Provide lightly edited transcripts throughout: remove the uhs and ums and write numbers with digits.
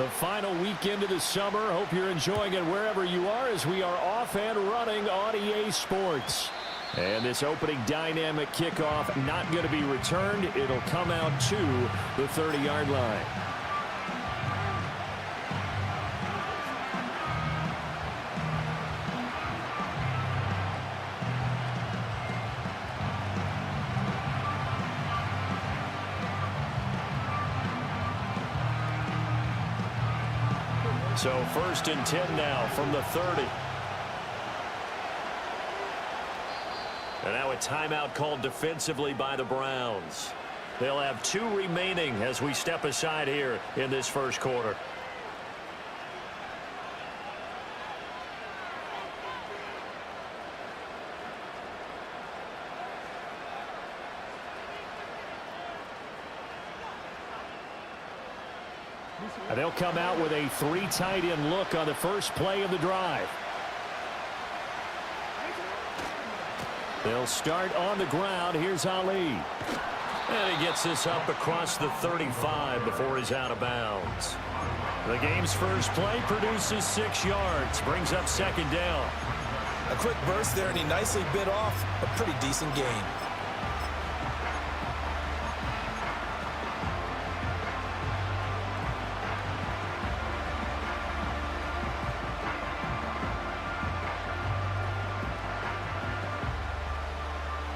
The final weekend of the summer. Hope you're enjoying it wherever you are as we are off and running on EA Sports. And this opening dynamic kickoff not going to be returned. It'll come out to the 30-yard line. So 1st and 10 now from the 30. And now a timeout called defensively by the Browns. They'll have 2 remaining as we step aside here in this first quarter. And they'll come out with a 3 tight end look on the first play of the drive. They'll start on the ground. Here's Ali. And he gets this up across the 35 before he's out of bounds. The game's first play produces 6 yards. Brings up 2nd down. A quick burst there, and he nicely bit off a pretty decent gain.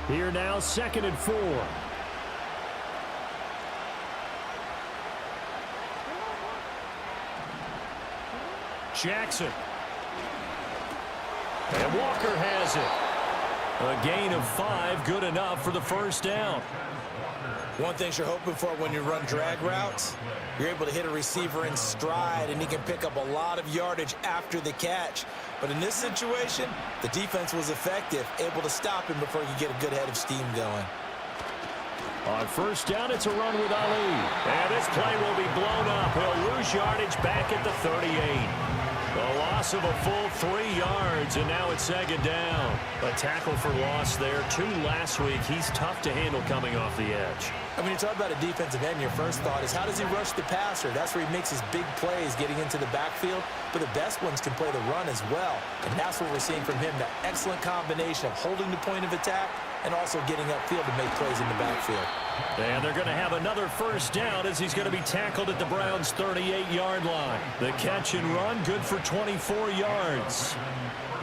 Here now, 2nd and 4. Jackson. And Walker has it. A gain of 5, good enough for the first down. One thing you're hoping for when you run drag routes, you're able to hit a receiver in stride, and he can pick up a lot of yardage after the catch. But in this situation, the defense was effective, able to stop him before you get a good head of steam going. On first down, it's a run with Ali. And this play will be blown up. He'll lose yardage back at the 38. A loss of a full 3 yards, and now it's 2nd down. A tackle for loss there. 2 last week. He's tough to handle coming off the edge. When you talk about a defensive end, your first thought is how does he rush the passer? That's where he makes his big plays getting into the backfield. But the best ones can play the run as well. And that's what we're seeing from him, that excellent combination of holding the point of attack and also getting upfield to make plays in the backfield. And they're going to have another first down as he's going to be tackled at the Browns' 38-yard line. The catch and run, good for 24 yards.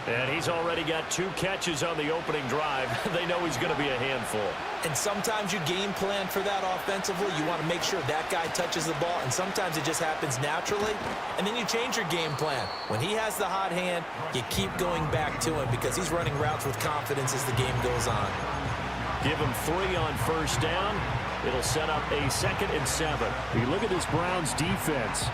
And he's already got 2 catches on the opening drive. They know he's going to be a handful. And sometimes you game plan for that offensively. You want to make sure that guy touches the ball, and sometimes it just happens naturally. And then you change your game plan. When he has the hot hand, you keep going back to him because he's running routes with confidence as the game goes on. Give him 3 on first down. It'll set up a 2nd and 7. You look at this Browns defense.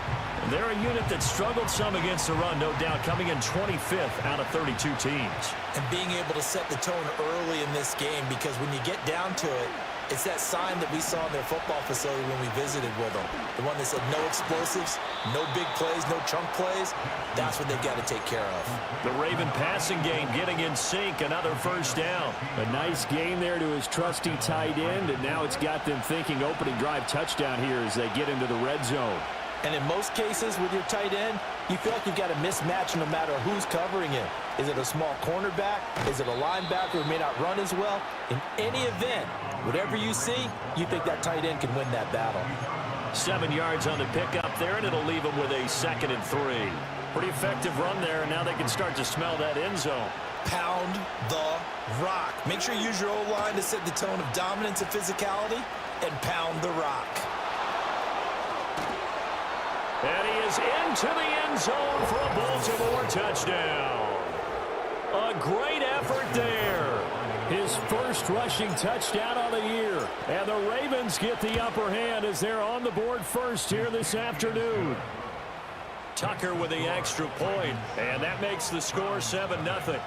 They're a unit that struggled some against the run, no doubt, coming in 25th out of 32 teams. And being able to set the tone early in this game, because when you get down to it, it's that sign that we saw in their football facility when we visited with them. The one that said no explosives, no big plays, no chunk plays. That's what they've got to take care of. The Raven passing game getting in sync, another first down. A nice gain there to his trusty tight end, and now it's got them thinking opening drive touchdown here as they get into the red zone. And in most cases with your tight end, you feel like you've got a mismatch no matter who's covering him. Is it a small cornerback? Is it a linebacker who may not run as well? In any event, whatever you see, you think that tight end can win that battle. 7 yards on the pickup there, and it'll leave them with a 2nd and 3. Pretty effective run there, and now they can start to smell that end zone. Pound the rock. Make sure you use your O-line to set the tone of dominance and physicality, and pound the rock. And he is into the end zone for a Baltimore touchdown. A great effort there. His first rushing touchdown of the year. And the Ravens get the upper hand as they're on the board first here this afternoon. Tucker with the extra point, and that makes the score 7-0.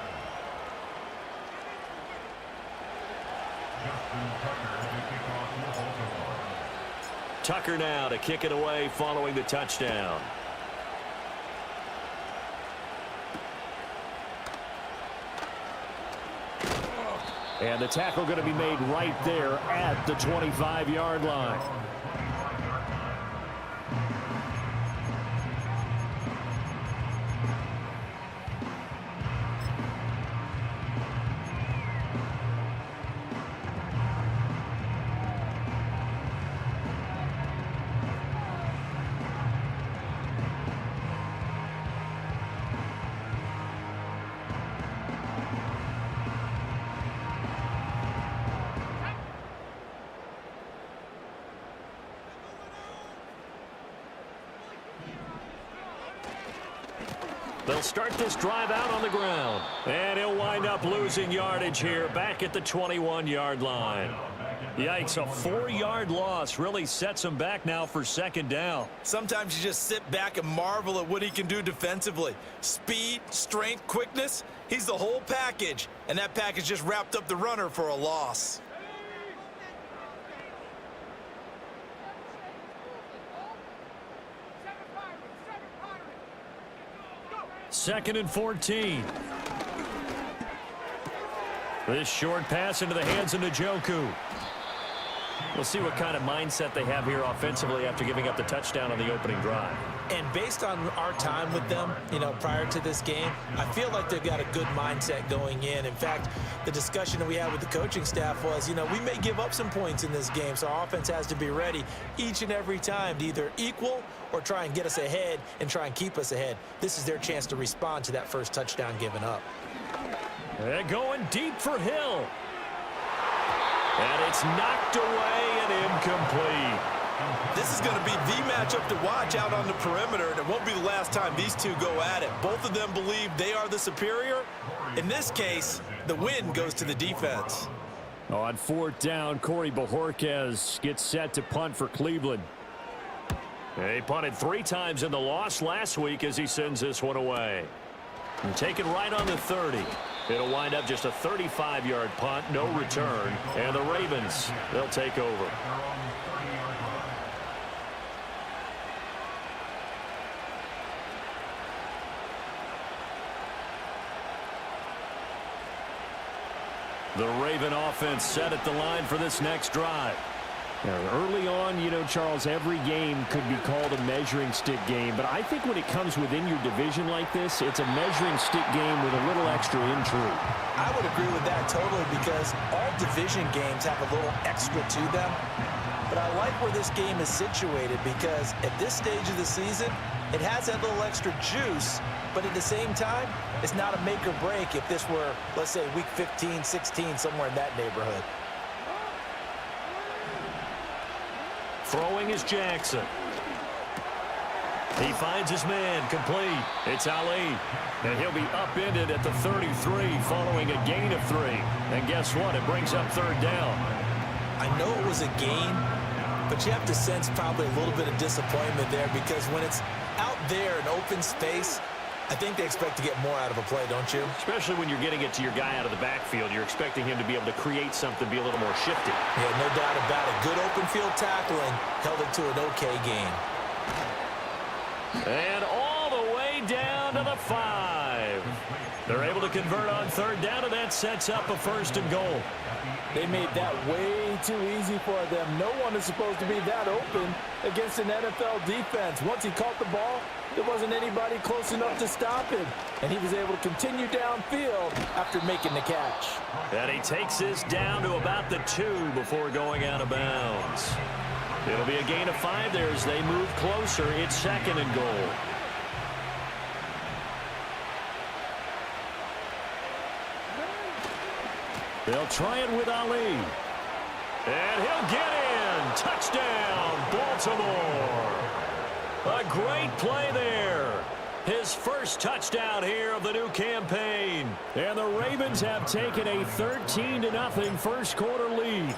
Tucker now to kick it away following the touchdown. And the tackle going to be made right there at the 25-yard line. They'll start this drive out on the ground. And he'll wind up losing yardage here back at the 21-yard line. Yikes, a 4-yard loss really sets him back now for second down. Sometimes you just sit back and marvel at what he can do defensively. Speed, strength, quickness, he's the whole package. And that package just wrapped up the runner for a loss. Second and 14. This short pass into the hands of Njoku. We'll see what kind of mindset they have here offensively after giving up the touchdown on the opening drive. And based on our time with them, prior to this game, I feel like they've got a good mindset going in. In fact, the discussion that we had with the coaching staff was, we may give up some points in this game, so our offense has to be ready each and every time to either equal or try and get us ahead and try and keep us ahead. This is their chance to respond to that first touchdown given up. They're going deep for Hill. And it's knocked away and incomplete. This is going to be the matchup to watch out on the perimeter, and it won't be the last time these two go at it. Both of them believe they are the superior. In this case, the win goes to the defense. On fourth down, Corey Bojorquez gets set to punt for Cleveland. He punted 3 times in the loss last week as he sends this one away. And taken right on the 30. It'll wind up just a 35-yard punt, no return. And the Ravens, they'll take over. The Raven offense set at the line for this next drive. Early on, Charles, every game could be called a measuring stick game. But I think when it comes within your division like this, it's a measuring stick game with a little extra intrigue. I would agree with that totally because all division games have a little extra to them. But I like where this game is situated because at this stage of the season, it has that little extra juice. But at the same time, it's not a make or break if this were, let's say, week 15, 16, somewhere in that neighborhood. Throwing is Jackson. He finds his man complete. It's Ali. And he'll be upended at the 33 following a gain of 3. And guess what? It brings up third down. I know it was a gain, but you have to sense probably a little bit of disappointment there because when it's out there in open space, I think they expect to get more out of a play, don't you? Especially when you're getting it to your guy out of the backfield. You're expecting him to be able to create something, be a little more shifty. Yeah, no doubt about it. Good open field tackling held it to an okay game. And all the way down to the 5. They're able to convert on third down, and that sets up a first and goal. They made that way too easy for them. No one is supposed to be that open against an NFL defense. Once he caught the ball, there wasn't anybody close enough to stop him. And he was able to continue downfield after making the catch. And he takes this down to about the 2 before going out of bounds. It'll be a gain of 5 there as they move closer. It's second and goal. They'll try it with Ali. And he'll get in. Touchdown, Baltimore. A great play there. His first touchdown here of the new campaign. And the Ravens have taken a 13-0 first quarter lead.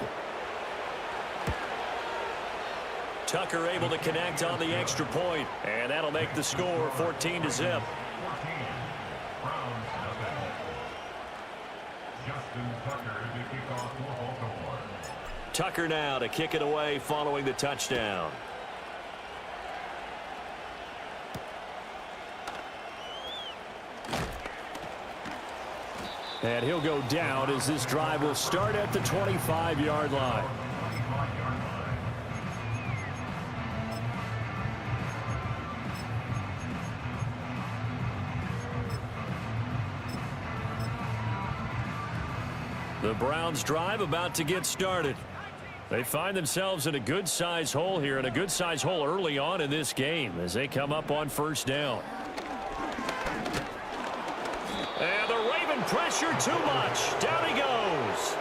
Tucker able to connect on the extra point. And that'll make the score 14-0. Tucker now to kick it away following the touchdown. And he'll go down as this drive will start at the 25-yard line. The Browns drive about to get started. They find themselves in a good-sized hole here, and a good-sized hole early on in this game as they come up on first down. And the Raven pressure too much. Down he goes.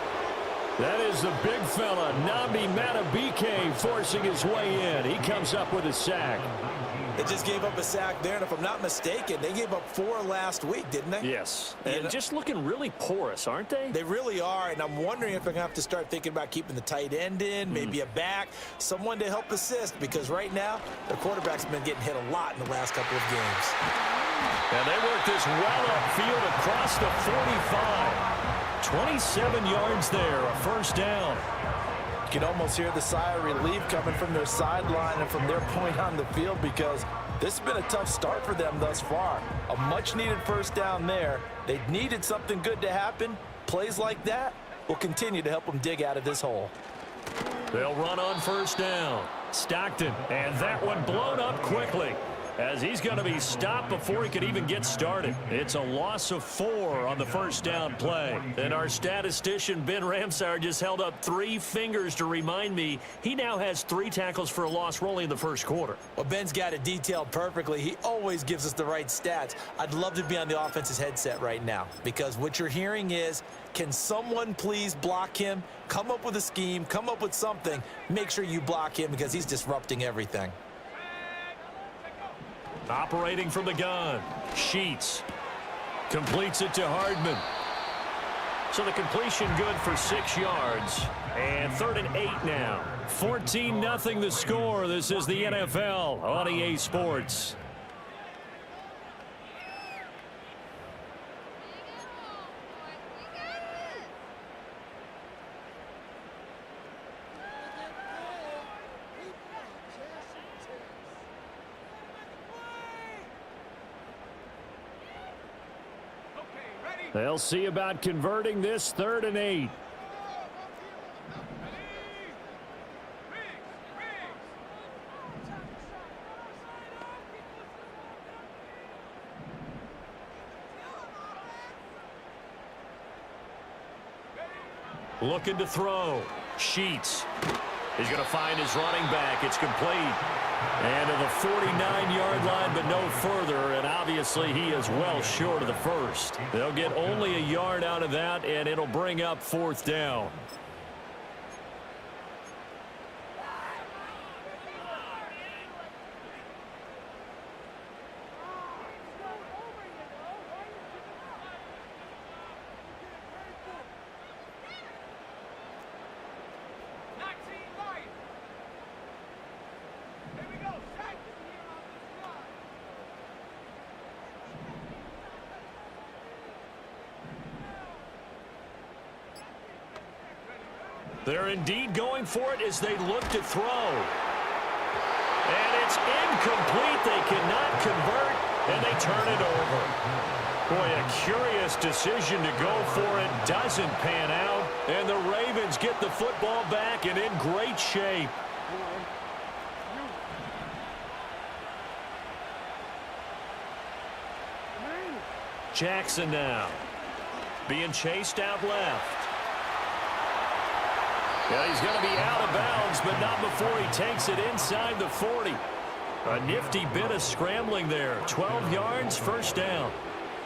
That is the big fella, Nnamdi Madubuike, forcing his way in. He comes up with a sack. They just gave up a sack there, and if I'm not mistaken, they gave up 4 last week, didn't they? Yes, and just looking really porous, aren't they? They really are, and I'm wondering if I'm going to have to start thinking about keeping the tight end in, maybe a back, someone to help assist, because right now, their quarterback's been getting hit a lot in the last couple of games. And they work this well upfield across the 45. 27 yards there, a first down. You can almost hear the sigh of relief coming from their sideline and from their point on the field, because this has been a tough start for them thus far. A much-needed first down there. They needed something good to happen. Plays like that will continue to help them dig out of this hole. They'll run on first down. Stockton, and that one blown up quickly, as he's going to be stopped before he could even get started. It's a loss of 4 on the first down play. And our statistician, Ben Ramsar, just held up 3 fingers to remind me he now has 3 tackles for a loss rolling in the first quarter. Well, Ben's got it detailed perfectly. He always gives us the right stats. I'd love to be on the offense's headset right now, because what you're hearing is, can someone please block him? Come up with a scheme, come up with something. Make sure you block him, because he's disrupting everything. Operating from the gun, Sheets completes it to Hardman. So the completion good for 6 yards. And 3rd and 8 now. 14-0 the score. This is the NFL on EA Sports. They'll see about converting this 3rd and 8. Looking to throw. Sheets. He's going to find his running back. It's complete. And to the 49-yard line, but no further. And obviously, he is well short of the first. They'll get only a yard out of that, and it'll bring up 4th down. They're indeed going for it as they look to throw. And it's incomplete. They cannot convert, and they turn it over. Boy, a curious decision to go for it. Doesn't pan out, and the Ravens get the football back and in great shape. Jackson now being chased out left. Yeah, he's going to be out of bounds, but not before he takes it inside the 40. A nifty bit of scrambling there. 12 yards, first down.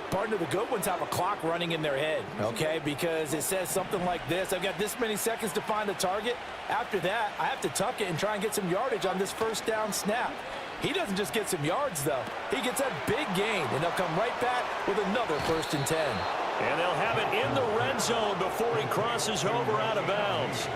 Partner, the good ones have a clock running in their head, okay? Because it says something like this: I've got this many seconds to find the target. After that, I have to tuck it and try and get some yardage on this first down snap. He doesn't just get some yards, though. He gets a big gain, and they'll come right back with another 1st and 10. And they'll have it in the red zone before he crosses over out of bounds.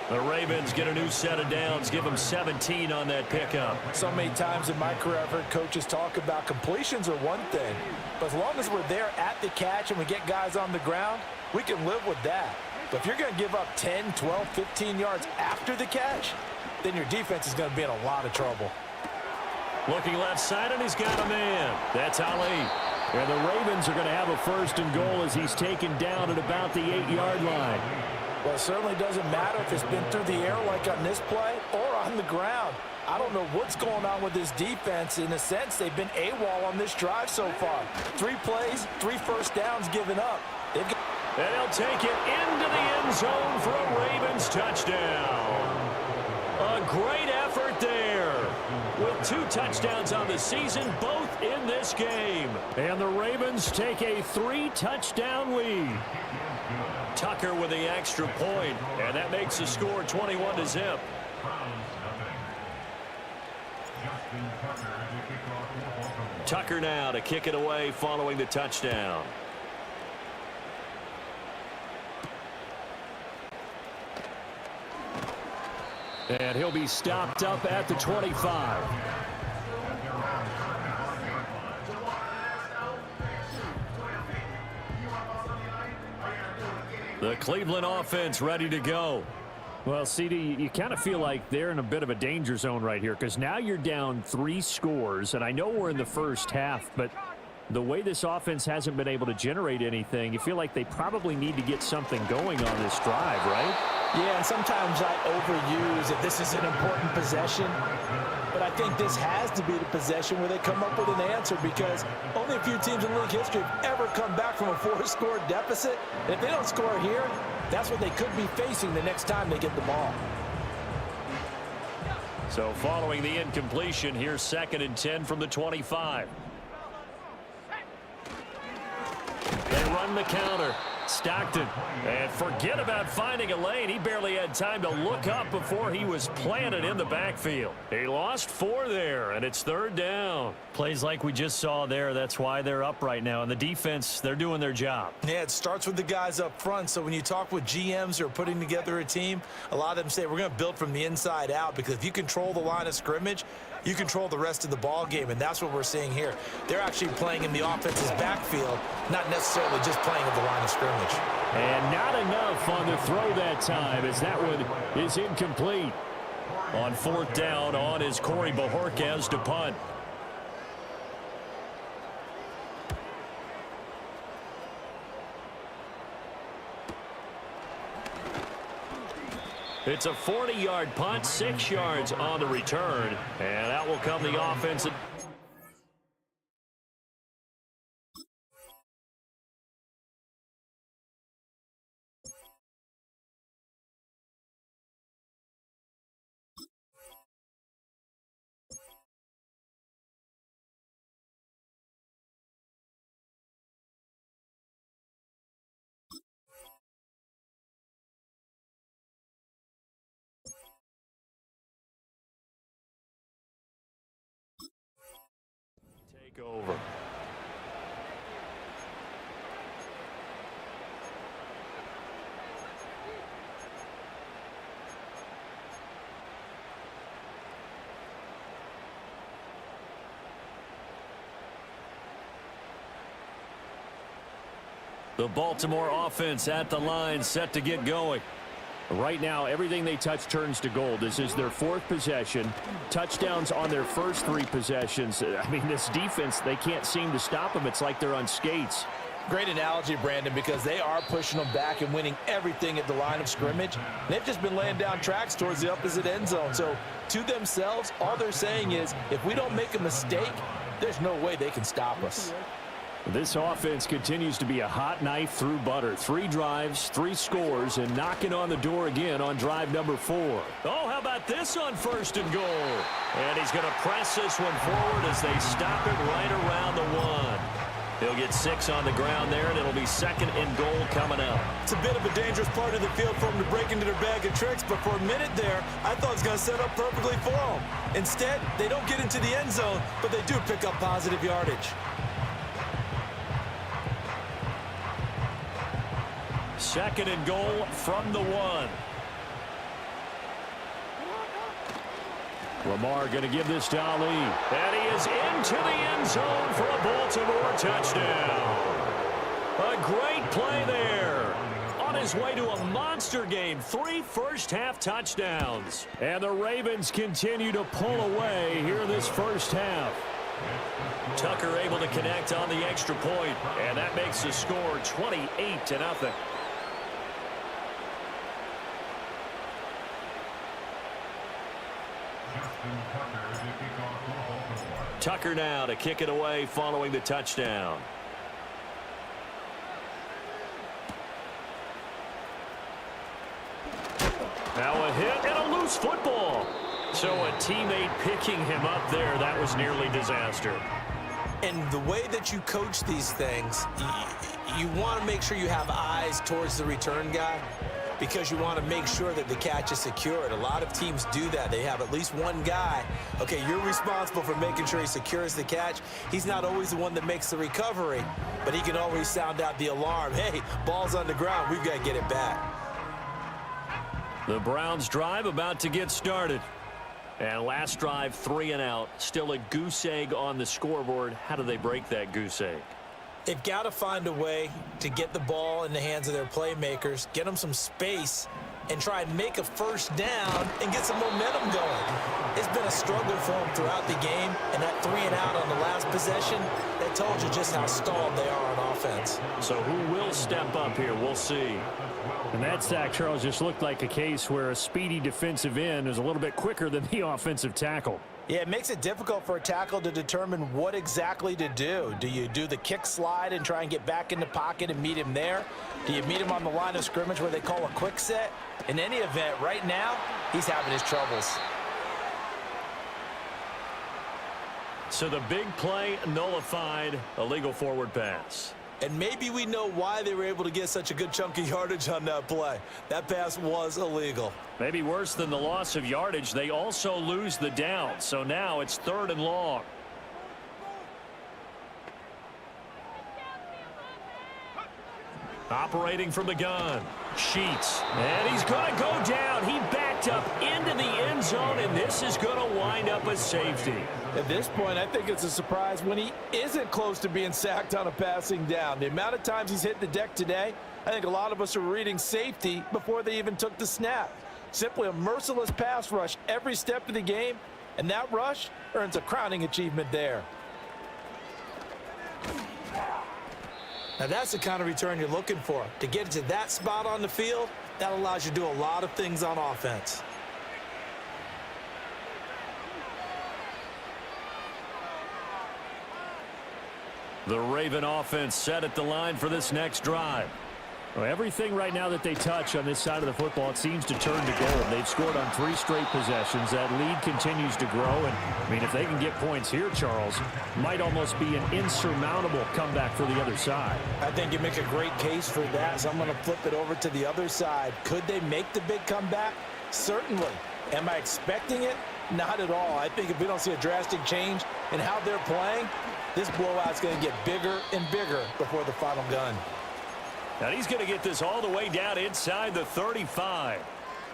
The Ravens get a new set of downs, give them 17 on that pickup. So many times in my career, I've heard coaches talk about completions are one thing, but as long as we're there at the catch and we get guys on the ground, we can live with that. But if you're going to give up 10, 12, 15 yards after the catch, then your defense is going to be in a lot of trouble. Looking left side, and he's got a man. That's Ali. And the Ravens are going to have a 1st and goal as he's taken down at about the 8-yard line. Well, it certainly doesn't matter if it's been through the air like on this play or on the ground. I don't know what's going on with this defense. In a sense, they've been AWOL on this drive so far. 3 plays, 3 first downs given up. And they'll take it into the end zone for a Ravens touchdown. A great effort there with 2 touchdowns on the season, both in this game. And the Ravens take a 3-touchdown lead. Tucker with the extra point, and that makes the score 21-0. Tucker now to kick it away following the touchdown. And he'll be stopped up at the 25. The Cleveland offense ready to go. Well, CD, you kind of feel like they're in a bit of a danger zone right here because now you're down 3 scores, and I know we're in the first half, but the way this offense hasn't been able to generate anything, you feel like they probably need to get something going on this drive, right? Yeah, and sometimes I overuse that this is an important possession, but I think this has to be the possession where they come up with an answer because only a few teams in league history have ever come back from a 4-score deficit. And if they don't score here, that's what they could be facing the next time they get the ball. So following the incompletion, here's 2nd and 10 from the 25. They run the counter. Stockton, and forget about finding a lane. He barely had time to look up before he was planted in the backfield. He lost 4 there, and it's 3rd down. Plays like we just saw there, that's why they're up right now. And the defense, they're doing their job. Yeah, it starts with the guys up front. So when you talk with GMs who are putting together a team, a lot of them say we're going to build from the inside out because if you control the line of scrimmage, you control the rest of the ball game, and that's what we're seeing here. They're actually playing in the offense's backfield, not necessarily just playing at the line of scrimmage. And not enough on the throw that time as that one is incomplete. On 4th down, on is Corey Bojorquez to punt. It's a 40-yard punt, 6 yards on the return, and that will come the offensive. Take over. The Baltimore offense at the line, set to get going. Right now, everything they touch turns to gold. This is their 4th possession. Touchdowns on their first 3 possessions. I mean, this defense, they can't seem to stop them. It's like they're on skates. Great analogy, Brandon, because they are pushing them back and winning everything at the line of scrimmage. They've just been laying down tracks towards the opposite end zone. So to themselves, all they're saying is, if we don't make a mistake, there's no way they can stop us. This offense continues to be a hot knife through butter. 3 drives, 3 scores, and knocking on the door again on drive number 4. Oh, how about this on 1st and goal? And he's going to press this one forward as they stop it right around the 1. He'll get 6 on the ground there, and it'll be 2nd and goal coming up. It's a bit of a dangerous part of the field for them to break into their bag of tricks, but for a minute there, I thought it was going to set up perfectly for them. Instead, they don't get into the end zone, but they do pick up positive yardage. 2nd and goal from the 1. Lamar going to give this to Ali. And he is into the end zone for a Baltimore touchdown. A great play there. On his way to a monster game. 3 first-half touchdowns. And the Ravens continue to pull away here this first half. Tucker able to connect on the extra point. And that makes the score 28-0. Tucker now to kick it away following the touchdown. Now a hit and a loose football. So a teammate picking him up there, that was nearly disaster. And the way that you coach these things, you want to make sure you have eyes towards the return guy because you want to make sure that the catch is secured. A lot of teams do that. They have at least one guy. Okay, you're responsible for making sure he secures the catch. He's not always the one that makes the recovery, but he can always sound out the alarm. Hey, ball's on the ground. We've got to get it back. The Browns drive about to get started. And last drive, 3 and out. Still a goose egg on the scoreboard. How do they break that goose egg? They've got to find a way to get the ball in the hands of their playmakers, get them some space, and try and make a first down and get some momentum going. It's been a struggle for them throughout the game, and that 3 and out on the last possession, that told you just how stalled they are on offense. So who will step up here? We'll see. And that sack, Charles, just looked like a case where a speedy defensive end is a little bit quicker than the offensive tackle. Yeah, it makes it difficult for a tackle to determine what exactly to do. Do you do the kick slide and try and get back in the pocket and meet him there? Do you meet him on the line of scrimmage where they call a quick set? In any event, right now, he's having his troubles. So the big play nullified, illegal forward pass. And maybe we know why they were able to get such a good chunk of yardage on that play. That pass was illegal. Maybe worse than the loss of yardage, they also lose the down. So now it's 3rd and long. Operating from the gun. Sheets. And he's going to go down. He backed up into the end zone, and this is going to wind up a safety. At this point, I think it's a surprise when he isn't close to being sacked on a passing down. The amount of times he's hit the deck today, I think a lot of us are reading safety before they even took the snap. Simply a merciless pass rush every step of the game, and that rush earns a crowning achievement there. Now that's the kind of return you're looking for. To get to that spot on the field, that allows you to do a lot of things on offense. The Raven offense set at the line for this next drive. Well, everything right now that they touch on this side of the football, it seems to turn to gold. They've scored on 3 straight possessions. That lead continues to grow. And, I mean, if they can get points here, Charles, might almost be an insurmountable comeback for the other side. I think you make a great case for that, so I'm going to flip it over to the other side. Could they make the big comeback? Certainly. Am I expecting it? Not at all. I think if we don't see a drastic change in how they're playing, this blowout's going to get bigger and bigger before the final gun. And he's going to get this all the way down inside the 35.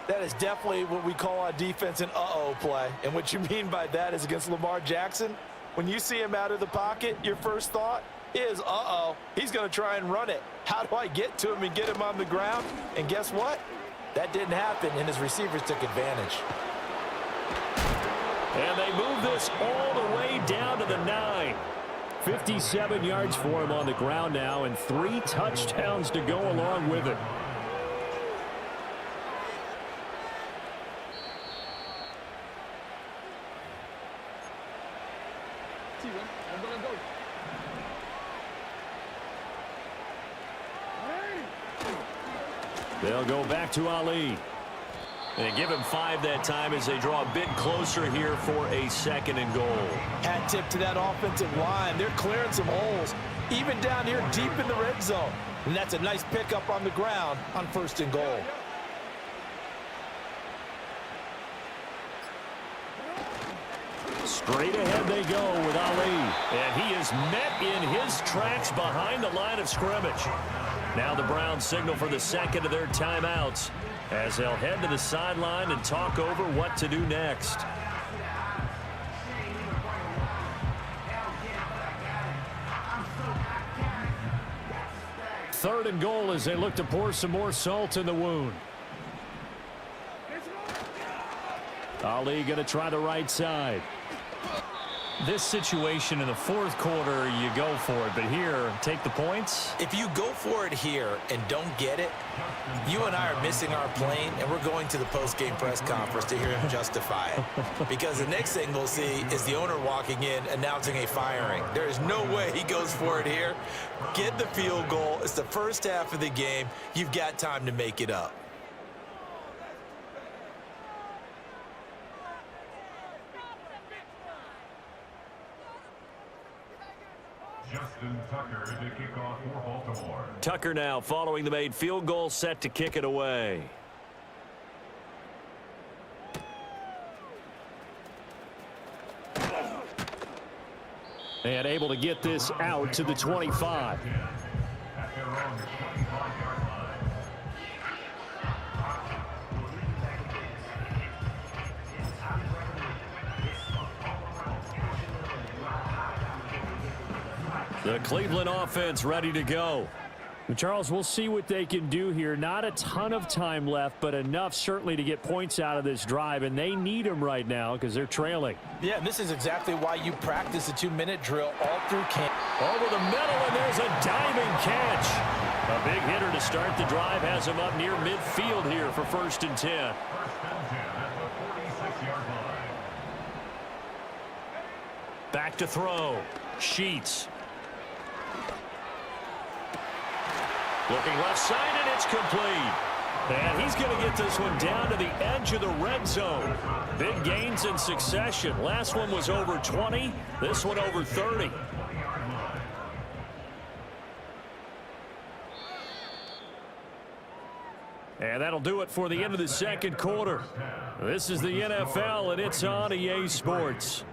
That is definitely what we call on defense an uh-oh play. And what you mean by that is against Lamar Jackson, when you see him out of the pocket, your first thought is, uh-oh, he's going to try and run it. How do I get to him and get him on the ground? And guess what? That didn't happen, and his receivers took advantage. And they move this all the way down to the 9. 57 yards for him on the ground now, and 3 touchdowns to go along with it. They'll go back to Ali. They give him 5 that time as they draw a bit closer here for a 2nd and goal. Hat tip to that offensive line. They're clearing some holes, even down here deep in the red zone. And that's a nice pickup on the ground on 1st and goal. Straight ahead they go with Ali. And he is met in his tracks behind the line of scrimmage. Now the Browns signal for the 2nd of their timeouts, as they'll head to the sideline and talk over what to do next. Third and goal as they look to pour some more salt in the wound. Ali going to try the right side. This situation in the 4th quarter, you go for it. But here, take the points. If you go for it here and don't get it, you and I are missing our plane, and we're going to the post-game press conference to hear him justify it. Because the next thing we'll see is the owner walking in announcing a firing. There is no way he goes for it here. Get the field goal. It's the first half of the game. You've got time to make it up. Tucker now following the made field goal, set to kick it away. And able to get this out to the 25. The Cleveland offense ready to go. Charles, we'll see what they can do here. Not a ton of time left, but enough certainly to get points out of this drive, and they need them right now because they're trailing. Yeah, and this is exactly why you practice a 2-minute drill all through camp. Over the middle, and there's a diving catch. A big hitter to start the drive has him up near midfield here for 1st and 10. Back to throw. Sheets. Looking left side, and it's complete. And he's going to get this one down to the edge of the red zone. Big gains in succession. Last one was over 20. This one over 30. And that'll do it for the end of the 2nd quarter. This is the NFL, and it's on EA Sports.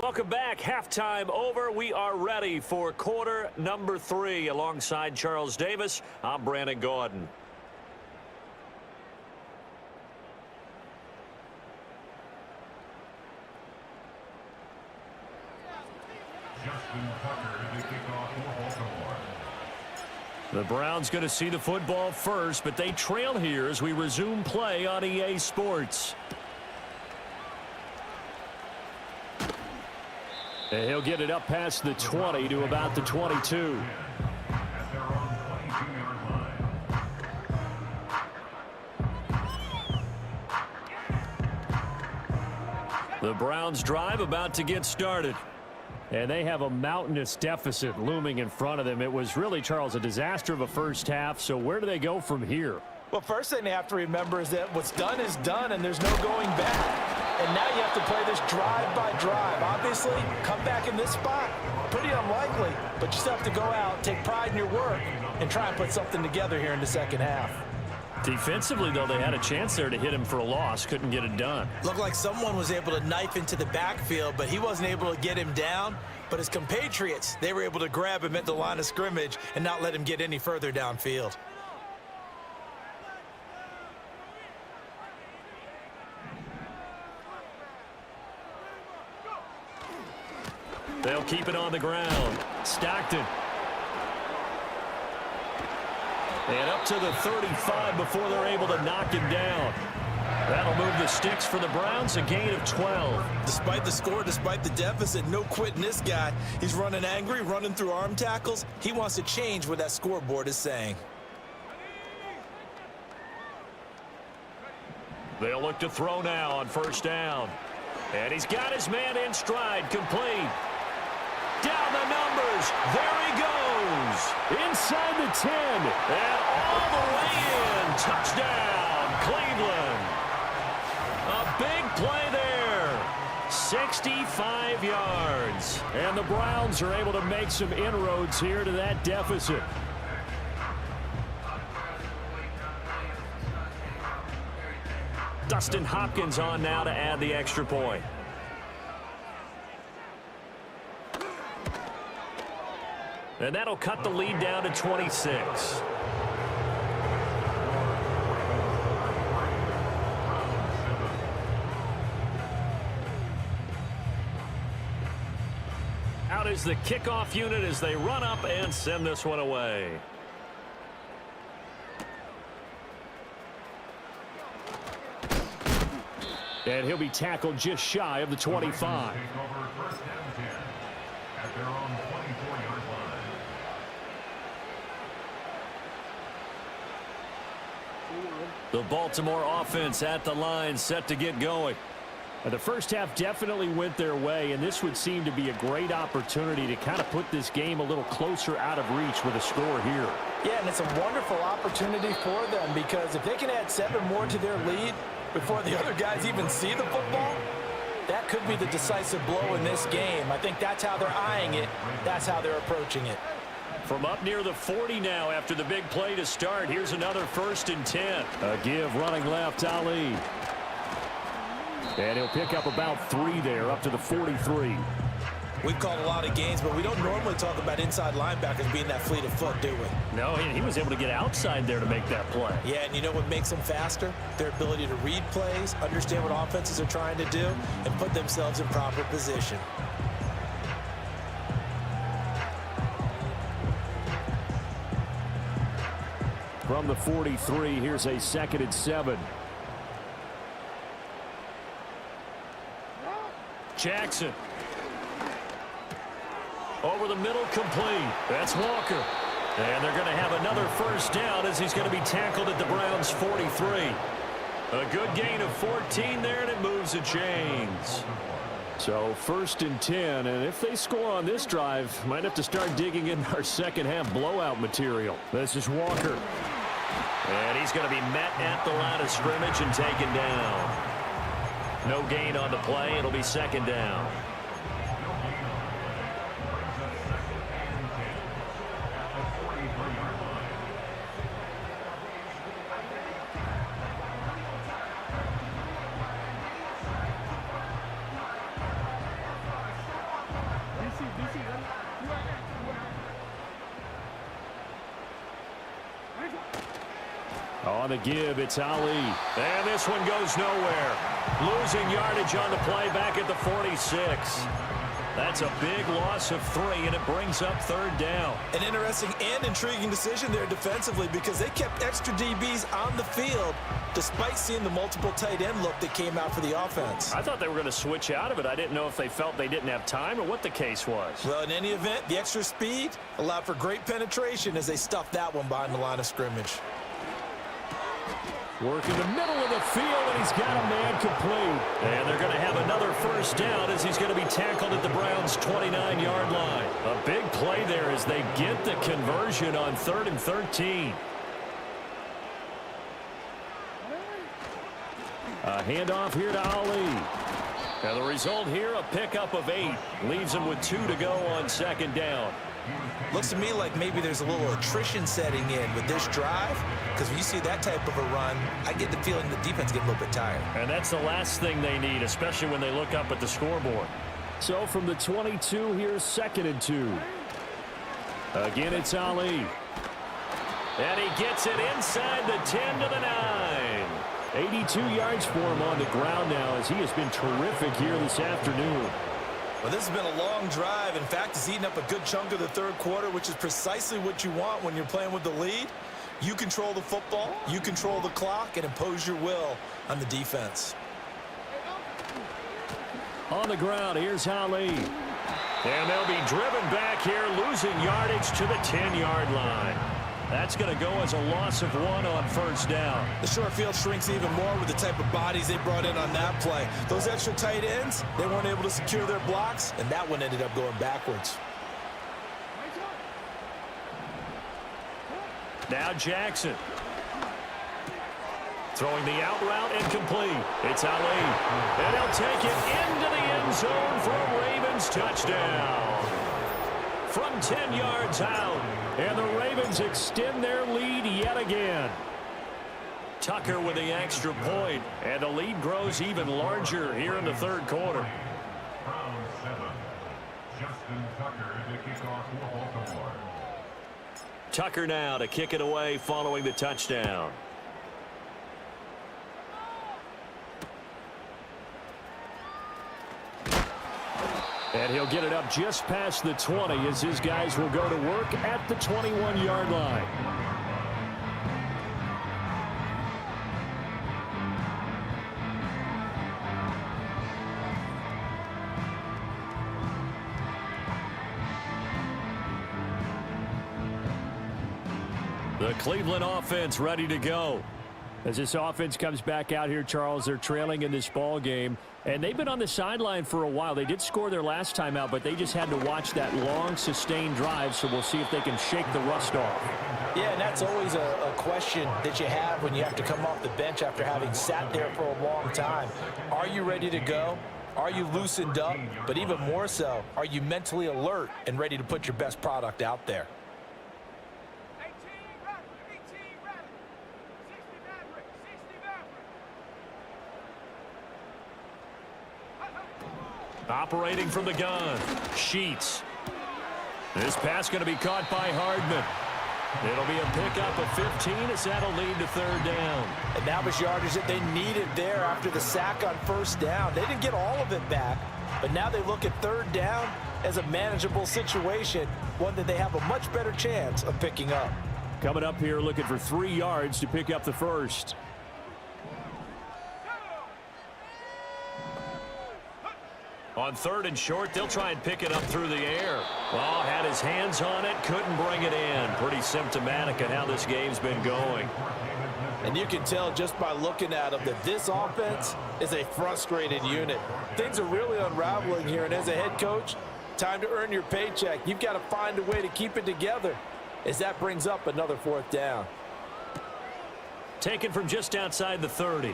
Welcome back. Halftime over. We are ready for quarter number 3. Alongside Charles Davis, I'm Brandon Gaudin. The Browns going to see the football first, but they trail here as we resume play on EA Sports. And he'll get it up past the 20 to about the 22. The Browns drive about to get started. And they have a mountainous deficit looming in front of them. It was really, Charles, a disaster of a first half. So where do they go from here? Well, first thing they have to remember is that what's done is done, and there's no going back. And now you have to play this drive by drive. Obviously, come back in this spot, pretty unlikely. But you still have to go out, take pride in your work, and try and put something together here in the 2nd half. Defensively, though, they had a chance there to hit him for a loss. Couldn't get it done. Looked like someone was able to knife into the backfield, but he wasn't able to get him down. But his compatriots, they were able to grab him at the line of scrimmage and not let him get any further downfield. They'll keep it on the ground. Stockton. And up to the 35 before they're able to knock him down. That'll move the sticks for the Browns, a gain of 12. Despite the score, despite the deficit, no quitting this guy. He's running angry, running through arm tackles. He wants to change what that scoreboard is saying. They'll look to throw now on 1st down. And he's got his man in stride, complete. Down the numbers. There he goes. Inside the 10. And all the way in. Touchdown, Cleveland. A big play there. 65 yards. And the Browns are able to make some inroads here to that deficit. Dustin Hopkins on now to add the extra point. And that'll cut the lead down to 26. Out is the kickoff unit as they run up and send this one away. And he'll be tackled just shy of the 25. at their own 24-yard line. The Baltimore offense at the line, set to get going. The first half definitely went their way, and this would seem to be a great opportunity to kind of put this game a little closer out of reach with a score here. Yeah, and it's a wonderful opportunity for them because if they can add 7 more to their lead before the other guys even see the football, that could be the decisive blow in this game. I think that's how they're eyeing it. That's how they're approaching it. From up near the 40 now after the big play to start. Here's another 1st and 10. A give running left, Ali. And he'll pick up about 3 there, up to the 43. We've called a lot of games, but we don't normally talk about inside linebackers being that fleet of foot, do we? No, and he was able to get outside there to make that play. Yeah, and you know what makes them faster? Their ability to read plays, understand what offenses are trying to do, and put themselves in proper position. From the 43, here's a 2nd and 7. Jackson. Over the middle, complete. That's Walker. And they're going to have another 1st down as he's going to be tackled at the Browns' 43. A good gain of 14 there, and it moves the chains. So 1st and 10, and if they score on this drive, might have to start digging in our second half blowout material. This is Walker. And he's going to be met at the line of scrimmage and taken down. No gain on the play. It'll be 2nd down. On the give, it's Ali. And this one goes nowhere. Losing yardage on the play back at the 46. That's a big loss of 3, and it brings up 3rd down. An interesting and intriguing decision there defensively because they kept extra DBs on the field despite seeing the multiple tight end look that came out for the offense. I thought they were going to switch out of it. I didn't know if they felt they didn't have time or what the case was. Well, in any event, the extra speed allowed for great penetration as they stuffed that one behind the line of scrimmage. Work in the middle of the field, and he's got a man complete. And they're going to have another 1st down as he's going to be tackled at the Browns' 29-yard line. A big play there as they get the conversion on 3rd and 13. A handoff here to Ali. And the result here, a pickup of 8. Leaves them with 2 to go on 2nd down. Looks to me like maybe there's a little attrition setting in with this drive because when you see that type of a run, I get the feeling the defense gets a little bit tired. And that's the last thing they need, especially when they look up at the scoreboard. So from the 22, here's 2nd and 2. Again, it's Ali. And he gets it inside the 10 to the 9. 82 yards for him on the ground now as he has been terrific here this afternoon. Well, this has been a long drive. In fact, he's eaten up a good chunk of the 3rd quarter, which is precisely what you want when you're playing with the lead. You control the football, you control the clock, and impose your will on the defense. On the ground, here's Ali. And they'll be driven back here, losing yardage to the 10-yard line. That's going to go as a loss of 1 on 1st down. The short field shrinks even more with the type of bodies they brought in on that play. Those extra tight ends, they weren't able to secure their blocks, and that one ended up going backwards. Now Jackson. Throwing the out route incomplete. It's Ali. And he'll take it into the end zone for a Ravens touchdown. From 10 yards out. And the Ravens extend their lead yet again. Tucker with the extra point. And the lead grows even larger here in the 3rd quarter. Round 7. Justin Tucker to kick off for Baltimore. Tucker now to kick it away following the touchdown. And he'll get it up just past the 20 as his guys will go to work at the 21-yard line. The Cleveland offense ready to go. As this offense comes back out here, Charles, they're trailing in this ball game, and they've been on the sideline for a while. They did score their last time out, but they just had to watch that long, sustained drive, so we'll see if they can shake the rust off. Yeah, and that's always a question that you have when you have to come off the bench after having sat there for a long time. Are you ready to go? Are you loosened up? But even more so, are you mentally alert and ready to put your best product out there? Operating from the gun, Sheets. This pass going to be caught by Hardman. It'll be a pickup of 15 as that'll lead to third down. And that was yardage that they needed there after the sack on first down. They didn't get all of it back, but now they look at third down as a manageable situation, one that they have a much better chance of picking up. Coming up here looking for 3 yards to pick up the first. On third and short, they'll try and pick it up through the air. Well, had his hands on it, couldn't bring it in. Pretty symptomatic of how this game's been going. And you can tell just by looking at them that this offense is a frustrated unit. Things are really unraveling here, and as a head coach, time to earn your paycheck. You've got to find a way to keep it together as that brings up another fourth down. Taken from just outside the 30.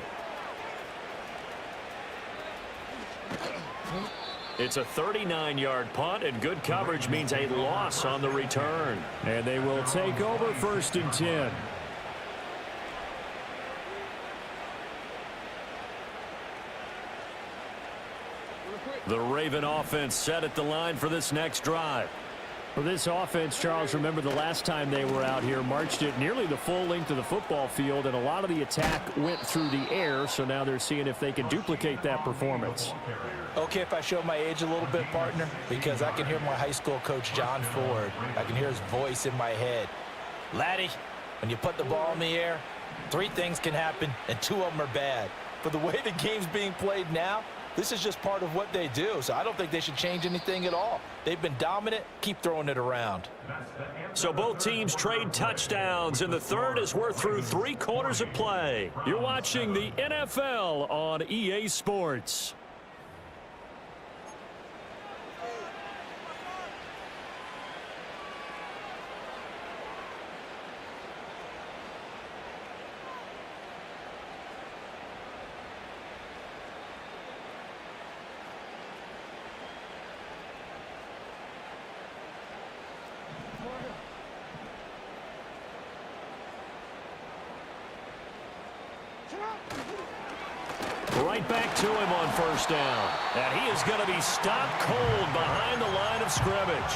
It's a 39-yard punt, and good coverage means a loss on the return. And they will take over 1st and 10. The Raven offense set at the line for this next drive. For this offense, Charles, remember the last time they were out here, marched it nearly the full length of the football field, and a lot of the attack went through the air, so now they're seeing if they can duplicate that performance. Okay, if I show my age a little bit, partner, because I can hear my high school coach, John Ford. I can hear his voice in my head. Laddie, when you put the ball in the air, 3 things can happen, and 2 of them are bad. For the way the game's being played now, this is just part of what they do, so I don't think they should change anything at all. They've been dominant. Keep throwing it around. So both teams trade touchdowns, and the third as we're through 3 quarters of play. You're watching the NFL on EA Sports. Right back to him on first down. And he is going to be stopped cold behind the line of scrimmage.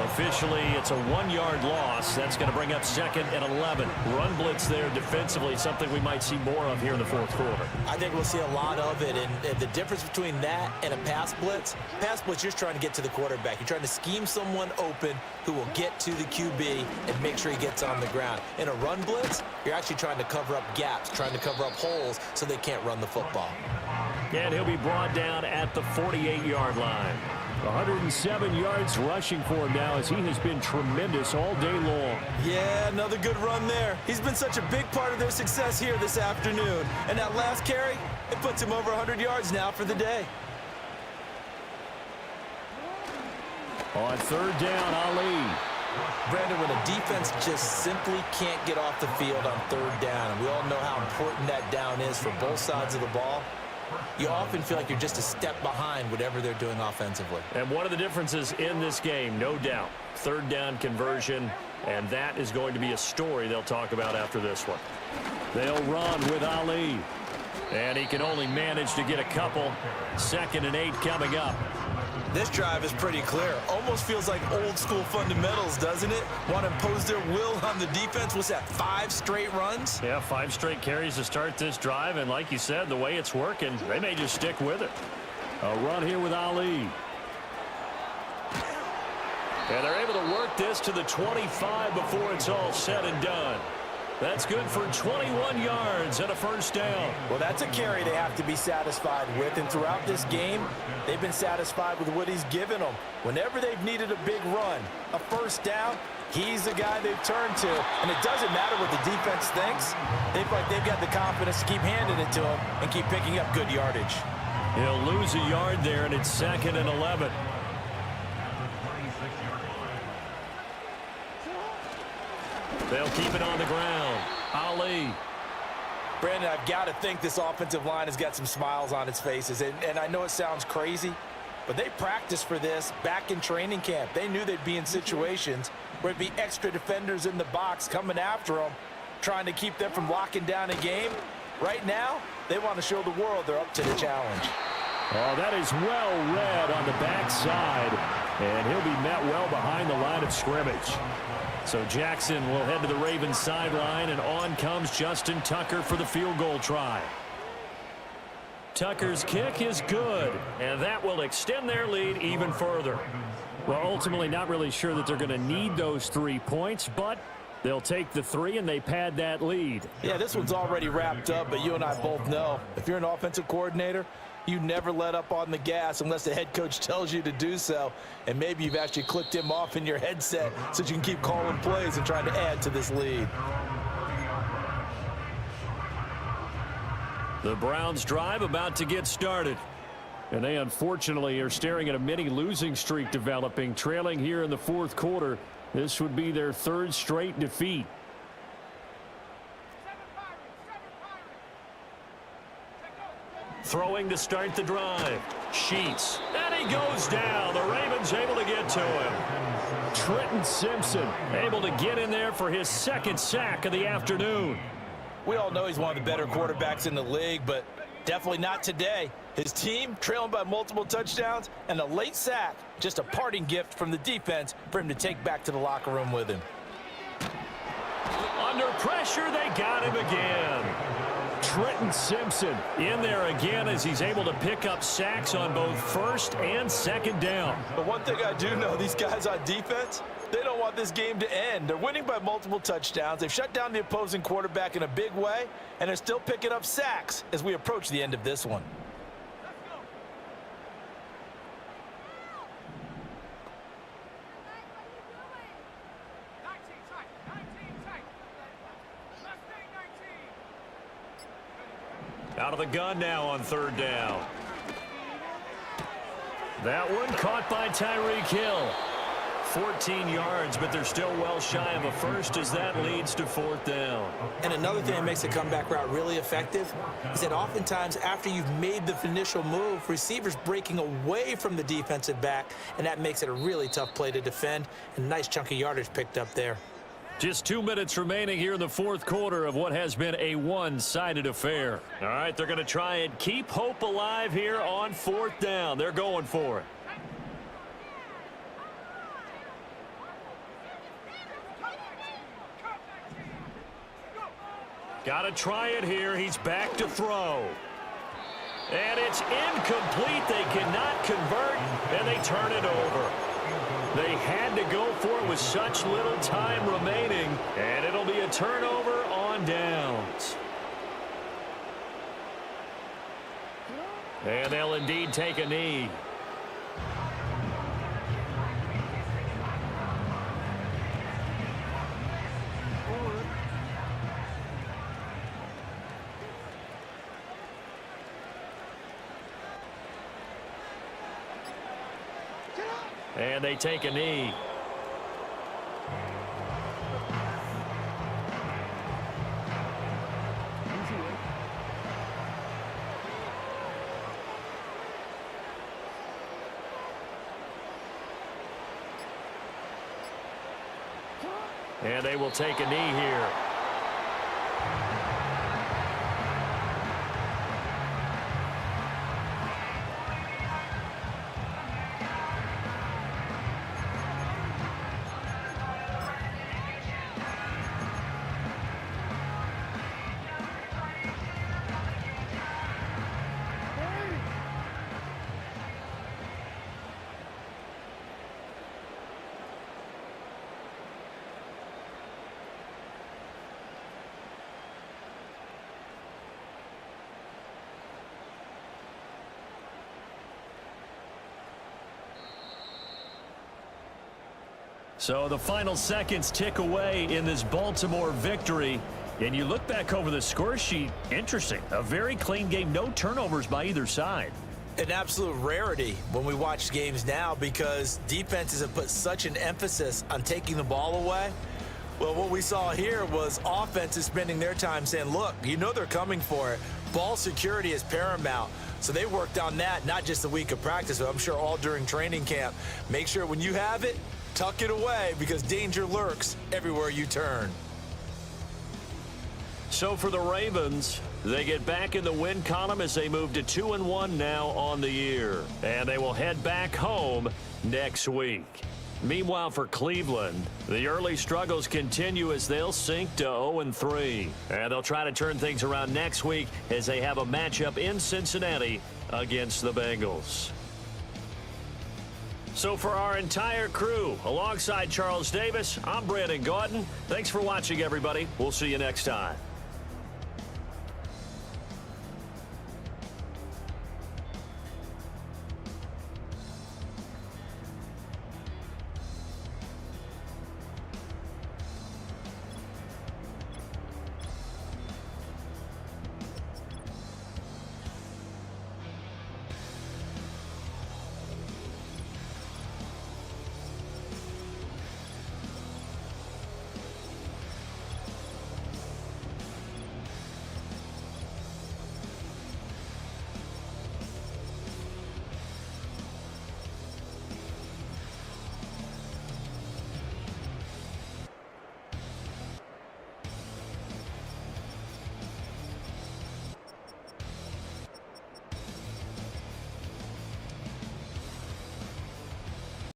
Officially, it's a 1-yard loss. That's going to bring up 2nd and 11. Run blitz there defensively, something we might see more of here in the 4th quarter. I think we'll see a lot of it, and the difference between that and a pass blitz, you're just trying to get to the quarterback. You're trying to scheme someone open who will get to the QB and make sure he gets on the ground. In a run blitz, you're actually trying to cover up gaps, trying to cover up holes so they can't run the football. And he'll be brought down at the 48-yard line. 107 yards rushing for him now as he has been tremendous all day long. Yeah, another good run there. He's been such a big part of their success here this afternoon. And that last carry, it puts him over 100 yards now for the day. On 3rd down, Ali. Brandon, when a defense just simply can't get off the field on 3rd down, and we all know how important that down is for both sides of the ball, you often feel like you're just a step behind whatever they're doing offensively. And one of the differences in this game, no doubt, 3rd down conversion, and that is going to be a story they'll talk about after this one. They'll run with Ali, and he can only manage to get a couple. 2nd and 8 coming up. This drive is pretty clear. Almost feels like old school fundamentals, doesn't it? Want to impose their will on the defense. What's that, 5 straight runs? Yeah, 5 straight carries to start this drive, and like you said, the way it's working, they may just stick with it. A run here with Ali. And they're able to work this to the 25 before it's all said and done. That's good for 21 yards and a 1st down. Well, that's a carry they have to be satisfied with, and throughout this game, they've been satisfied with what he's given them. Whenever they've needed a big run, a 1st down, He's the guy they've turned to, and it doesn't matter what the defense thinks. They feel like they've got the confidence to keep handing it to him and keep picking up good yardage. He'll lose a yard there, and it's 2nd and 11. They'll keep it on the ground. Ali. Brandon, I've got to think this offensive line has got some smiles on its faces, and I know it sounds crazy, but they practiced for this back in training camp. They knew they'd be in situations where it'd be extra defenders in the box coming after them, trying to keep them from locking down a game. Right now, they want to show the world they're up to the challenge. Oh, that is well read on the backside, and he'll be met well behind the line of scrimmage. So Jackson will head to the Ravens sideline, and on comes Justin Tucker for the field goal try. Tucker's kick is good, and that will extend their lead even further. Well, ultimately not really sure that they're going to need those 3 points, but they'll take the 3 and they pad that lead. Yeah, this one's already wrapped up, but you and I both know if you're an offensive coordinator, you never let up on the gas unless the head coach tells you to do so. And maybe you've actually clicked him off in your headset so you can keep calling plays and trying to add to this lead. The Browns drive about to get started. And they unfortunately are staring at a mini losing streak developing, trailing here in the 4th quarter. This would be their 3rd straight defeat. Throwing to start the drive. Sheets. And he goes down. The Ravens able to get to him. Trenton Simpson able to get in there for his 2nd sack of the afternoon. We all know he's one of the better quarterbacks in the league, but definitely not today. His team trailing by multiple touchdowns and a late sack. Just a parting gift from the defense for him to take back to the locker room with him. Under pressure, they got him again. Trenton Simpson in there again as he's able to pick up sacks on both 1st and 2nd down. But one thing I do know, these guys on defense, they don't want this game to end. They're winning by multiple touchdowns. They've shut down the opposing quarterback in a big way, and they're still picking up sacks as we approach the end of this one. Out of the gun now on 3rd down. That one caught by Tyreek Hill. 14 yards, but they're still well shy of a first as that leads to 4th down. And another thing that makes a comeback route really effective is that oftentimes after you've made the initial move, receivers breaking away from the defensive back, and that makes it a really tough play to defend. A nice chunk of yardage picked up there. Just 2 minutes remaining here in the 4th quarter of what has been a one-sided affair. All right, they're going to try and keep hope alive here on 4th down. They're going for it. Got to try it here. He's back to throw. And it's incomplete. They cannot convert, and they turn it over. They had to go for it with such little time remaining, and it'll be a turnover on downs. And they'll indeed take a knee. And they take a knee. And they will take a knee here. So the final seconds tick away in this Baltimore victory. And you look back over the score sheet, interesting. A very clean game, no turnovers by either side. An absolute rarity when we watch games now because defenses have put such an emphasis on taking the ball away. Well, what we saw here was offenses spending their time saying, look, you know they're coming for it. Ball security is paramount. So they worked on that, not just the week of practice, but I'm sure all during training camp. Make sure when you have it, tuck it away because danger lurks everywhere you turn. So for the Ravens, they get back in the win column as they move to 2-1 now on the year. And they will head back home next week. Meanwhile, for Cleveland, the early struggles continue as they'll sink to 0-3. And they'll try to turn things around next week as they have a matchup in Cincinnati against the Bengals. So for our entire crew, alongside Charles Davis, I'm Brandon Gaudin. Thanks for watching, everybody. We'll see you next time.